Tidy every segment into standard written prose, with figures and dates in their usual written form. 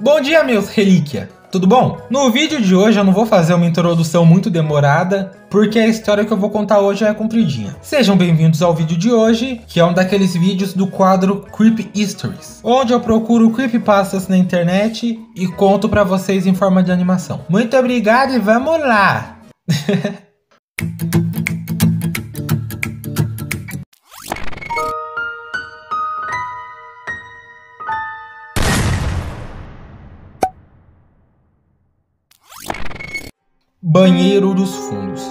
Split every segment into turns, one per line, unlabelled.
Bom dia, meus relíquia! Tudo bom? No vídeo de hoje eu não vou fazer uma introdução muito demorada, porque a história que eu vou contar hoje é compridinha. Sejam bem-vindos ao vídeo de hoje, que é um daqueles vídeos do quadro Creep Histories, onde eu procuro creepypastas na internet e conto pra vocês em forma de animação. Muito obrigado e vamos lá! Banheiro dos fundos.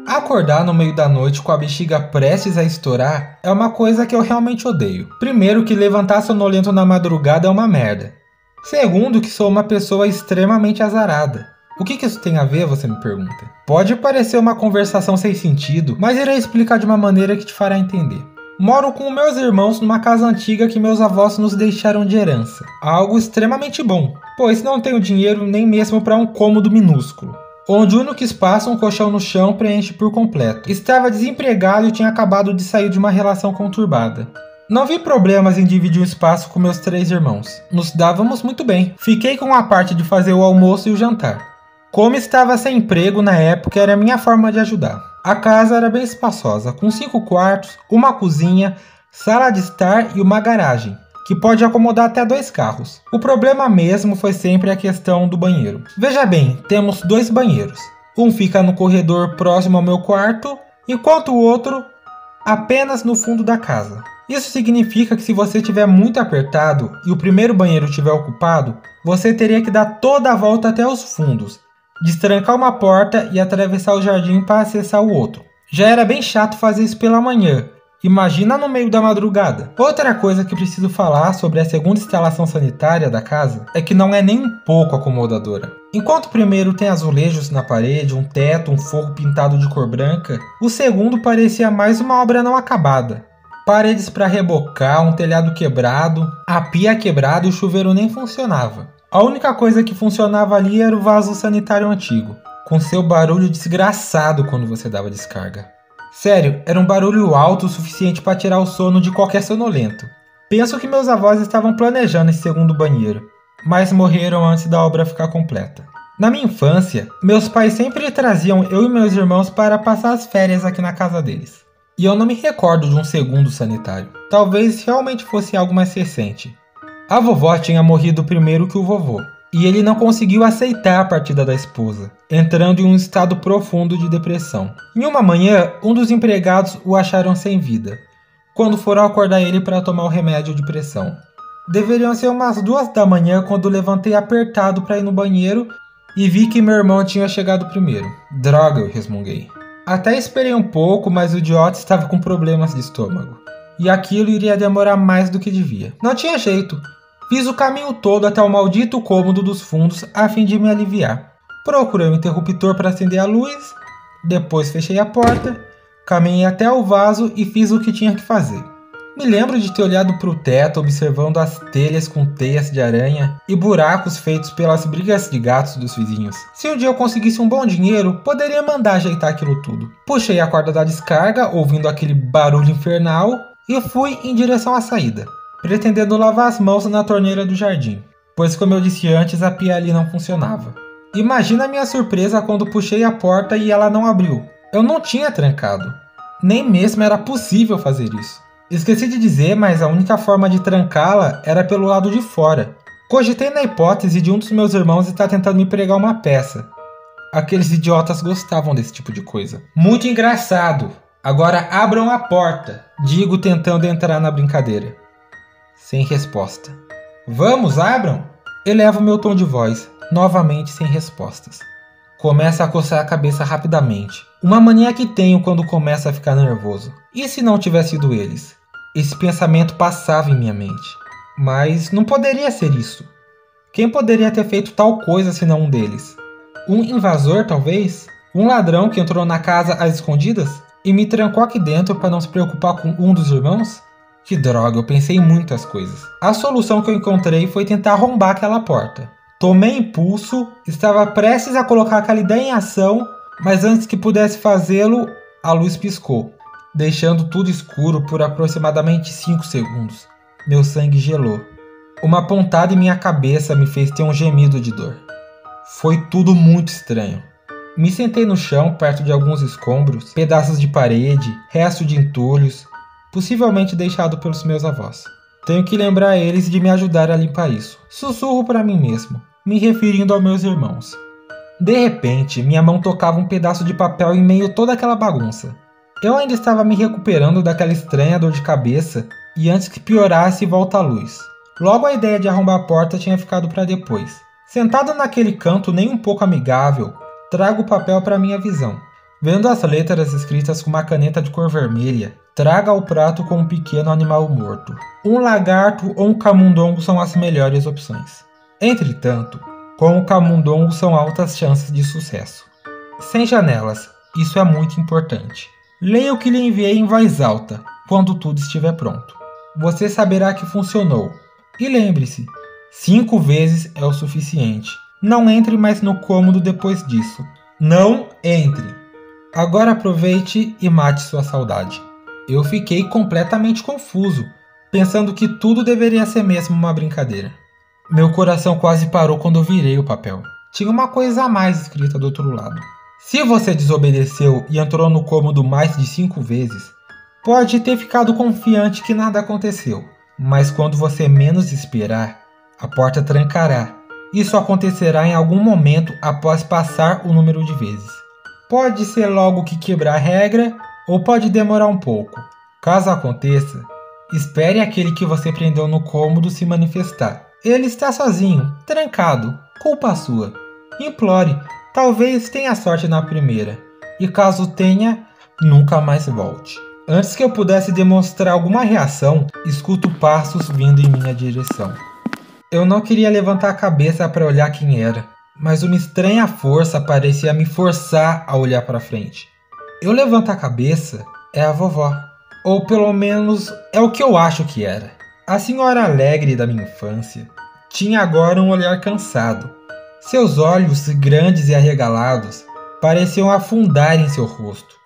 Acordar no meio da noite com a bexiga prestes a estourar é uma coisa que eu realmente odeio. Primeiro, que levantar sonolento na madrugada é uma merda. Segundo, que sou uma pessoa extremamente azarada. O que isso tem a ver, você me pergunta? Pode parecer uma conversação sem sentido, mas irei explicar de uma maneira que te fará entender. Moro com meus irmãos numa casa antiga que meus avós nos deixaram de herança. Algo extremamente bom, pois não tenho dinheiro nem mesmo para um cômodo minúsculo, onde o único espaço, um colchão no chão, preenche por completo. Estava desempregado e tinha acabado de sair de uma relação conturbada. Não vi problemas em dividir o espaço com meus 3 irmãos. Nos dávamos muito bem. Fiquei com a parte de fazer o almoço e o jantar. Como estava sem emprego na época, era a minha forma de ajudar. A casa era bem espaçosa, com 5 quartos, uma cozinha, sala de estar e uma garagem, que pode acomodar até 2 carros. O problema mesmo foi sempre a questão do banheiro. Veja bem, temos 2 banheiros. Um fica no corredor próximo ao meu quarto, enquanto o outro apenas no fundo da casa. Isso significa que se você estiver muito apertado e o primeiro banheiro estiver ocupado, você teria que dar toda a volta até os fundos, destrancar uma porta e atravessar o jardim para acessar o outro. Já era bem chato fazer isso pela manhã, imagina no meio da madrugada. Outra coisa que preciso falar sobre a segunda instalação sanitária da casa é que não é nem um pouco acomodadora. Enquanto o primeiro tem azulejos na parede, um teto, um forro pintado de cor branca, o segundo parecia mais uma obra não acabada. Paredes para rebocar, um telhado quebrado, a pia quebrada e o chuveiro nem funcionava. A única coisa que funcionava ali era o vaso sanitário antigo, com seu barulho desgraçado quando você dava descarga. Sério, era um barulho alto o suficiente para tirar o sono de qualquer sonolento. Penso que meus avós estavam planejando esse segundo banheiro, mas morreram antes da obra ficar completa. Na minha infância, meus pais sempre traziam eu e meus irmãos para passar as férias aqui na casa deles. E eu não me recordo de um segundo sanitário. Talvez realmente fosse algo mais recente. A vovó tinha morrido primeiro que o vovô, e ele não conseguiu aceitar a partida da esposa, entrando em um estado profundo de depressão. Em uma manhã, um dos empregados o acharam sem vida, quando foram acordar ele para tomar o remédio de pressão. Deveriam ser umas 2 da manhã quando levantei apertado para ir no banheiro e vi que meu irmão tinha chegado primeiro. Droga, eu resmunguei. Até esperei um pouco, mas o idiota estava com problemas de estômago, e aquilo iria demorar mais do que devia. Não tinha jeito. Fiz o caminho todo até o maldito cômodo dos fundos a fim de me aliviar. Procurei um interruptor para acender a luz, depois fechei a porta, caminhei até o vaso e fiz o que tinha que fazer. Me lembro de ter olhado para o teto observando as telhas com teias de aranha e buracos feitos pelas brigas de gatos dos vizinhos. Se um dia eu conseguisse um bom dinheiro, poderia mandar ajeitar aquilo tudo. Puxei a corda da descarga, ouvindo aquele barulho infernal, e fui em direção à saída, pretendendo lavar as mãos na torneira do jardim, pois como eu disse antes, a pia ali não funcionava. Imagina a minha surpresa quando puxei a porta e ela não abriu. Eu não tinha trancado, nem mesmo era possível fazer isso. Esqueci de dizer, mas a única forma de trancá-la era pelo lado de fora. Cogitei na hipótese de um dos meus irmãos estar tentando me pregar uma peça. Aqueles idiotas gostavam desse tipo de coisa. Muito engraçado! Agora abram a porta, digo tentando entrar na brincadeira. Sem resposta. Vamos, abram! Elevo meu tom de voz, novamente sem respostas. Começo a coçar a cabeça rapidamente. Uma mania que tenho quando começo a ficar nervoso. E se não tivesse sido eles? Esse pensamento passava em minha mente. Mas não poderia ser isso. Quem poderia ter feito tal coisa senão um deles? Um invasor, talvez? Um ladrão que entrou na casa às escondidas e me trancou aqui dentro para não se preocupar com um dos irmãos? Que droga, eu pensei em muitas coisas. A solução que eu encontrei foi tentar arrombar aquela porta. Tomei impulso, estava prestes a colocar aquela ideia em ação, mas antes que pudesse fazê-lo, a luz piscou, deixando tudo escuro por aproximadamente 5 segundos. Meu sangue gelou. Uma pontada em minha cabeça me fez ter um gemido de dor. Foi tudo muito estranho. Me sentei no chão, perto de alguns escombros, pedaços de parede, resto de entulhos, possivelmente deixado pelos meus avós. Tenho que lembrar eles de me ajudar a limpar isso. Sussurro para mim mesmo, me referindo aos meus irmãos. De repente, minha mão tocava um pedaço de papel em meio a toda aquela bagunça. Eu ainda estava me recuperando daquela estranha dor de cabeça e antes que piorasse, volta a luz. Logo a ideia de arrombar a porta tinha ficado para depois. Sentado naquele canto nem um pouco amigável, trago o papel para minha visão. Vendo as letras escritas com uma caneta de cor vermelha, traga ao prato com um pequeno animal morto. Um lagarto ou um camundongo são as melhores opções. Entretanto, com o camundongo são altas chances de sucesso. Sem janelas, isso é muito importante. Leia o que lhe enviei em voz alta, quando tudo estiver pronto. Você saberá que funcionou. E lembre-se, 5 vezes é o suficiente. Não entre mais no cômodo depois disso. Não entre! Agora aproveite e mate sua saudade. Eu fiquei completamente confuso, pensando que tudo deveria ser mesmo uma brincadeira. Meu coração quase parou quando eu virei o papel. Tinha uma coisa a mais escrita do outro lado. Se você desobedeceu e entrou no cômodo mais de 5 vezes, pode ter ficado confiante que nada aconteceu. Mas quando você menos esperar, a porta trancará. Isso acontecerá em algum momento após passar o número de vezes. Pode ser logo que quebrar a regra ou pode demorar um pouco. Caso aconteça, espere aquele que você prendeu no cômodo se manifestar. Ele está sozinho, trancado, culpa sua. Implore, talvez tenha sorte na primeira. E caso tenha, nunca mais volte. Antes que eu pudesse demonstrar alguma reação, escuto passos vindo em minha direção. Eu não queria levantar a cabeça para olhar quem era, mas uma estranha força parecia me forçar a olhar para frente. Eu levanto a cabeça, é a vovó. Ou pelo menos é o que eu acho que era. A senhora alegre da minha infância tinha agora um olhar cansado. Seus olhos grandes e arregalados pareciam afundar em seu rosto,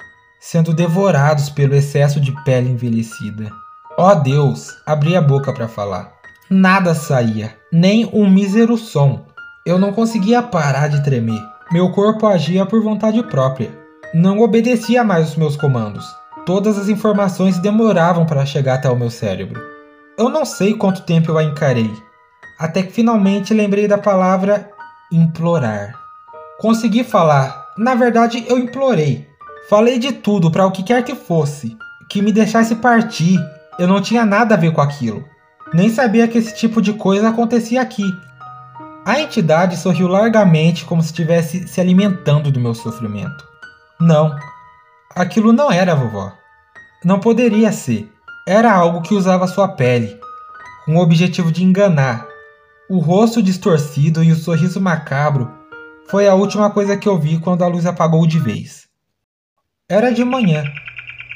sendo devorados pelo excesso de pele envelhecida. Ó Deus, abri a boca para falar. Nada saía, nem um mísero som. Eu não conseguia parar de tremer. Meu corpo agia por vontade própria. Não obedecia mais os meus comandos. Todas as informações demoravam para chegar até o meu cérebro. Eu não sei quanto tempo eu a encarei, até que finalmente lembrei da palavra implorar. Consegui falar. Na verdade, eu implorei. Falei de tudo para o que quer que fosse, que me deixasse partir. Eu não tinha nada a ver com aquilo. Nem sabia que esse tipo de coisa acontecia aqui. A entidade sorriu largamente como se estivesse se alimentando do meu sofrimento. Não, aquilo não era a vovó. Não poderia ser. Era algo que usava sua pele, com o objetivo de enganar. O rosto distorcido e o sorriso macabro foi a última coisa que eu vi quando a luz apagou de vez. Era de manhã.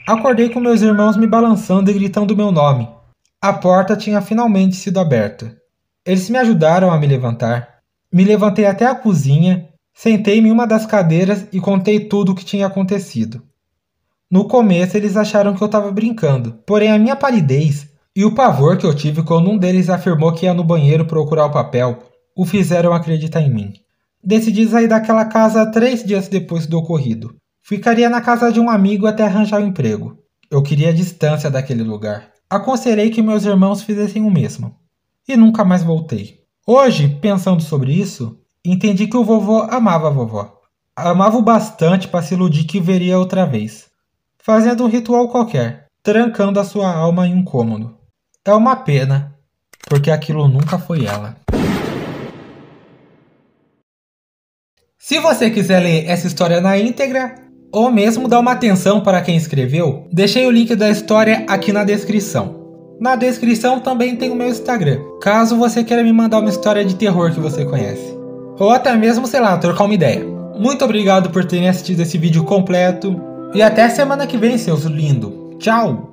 Acordei com meus irmãos me balançando e gritando meu nome. A porta tinha finalmente sido aberta. Eles me ajudaram a me levantar. Me levantei até a cozinha, sentei-me em uma das cadeiras e contei tudo o que tinha acontecido. No começo eles acharam que eu estava brincando, porém a minha palidez e o pavor que eu tive quando um deles afirmou que ia no banheiro procurar o papel o fizeram acreditar em mim. Decidi sair daquela casa 3 dias depois do ocorrido. Ficaria na casa de um amigo até arranjar um emprego. Eu queria a distância daquele lugar. Aconselhei que meus irmãos fizessem o mesmo. E nunca mais voltei. Hoje, pensando sobre isso, entendi que o vovô amava a vovó. Amava o bastante para se iludir que veria outra vez. Fazendo um ritual qualquer, trancando a sua alma em um cômodo. É uma pena, porque aquilo nunca foi ela. Se você quiser ler essa história na íntegra, ou mesmo dar uma atenção para quem escreveu, deixei o link da história aqui na descrição. Na descrição também tem o meu Instagram, caso você queira me mandar uma história de terror que você conhece. Ou até mesmo, sei lá, trocar uma ideia. Muito obrigado por terem assistido esse vídeo completo. E até semana que vem, seus lindos. Tchau!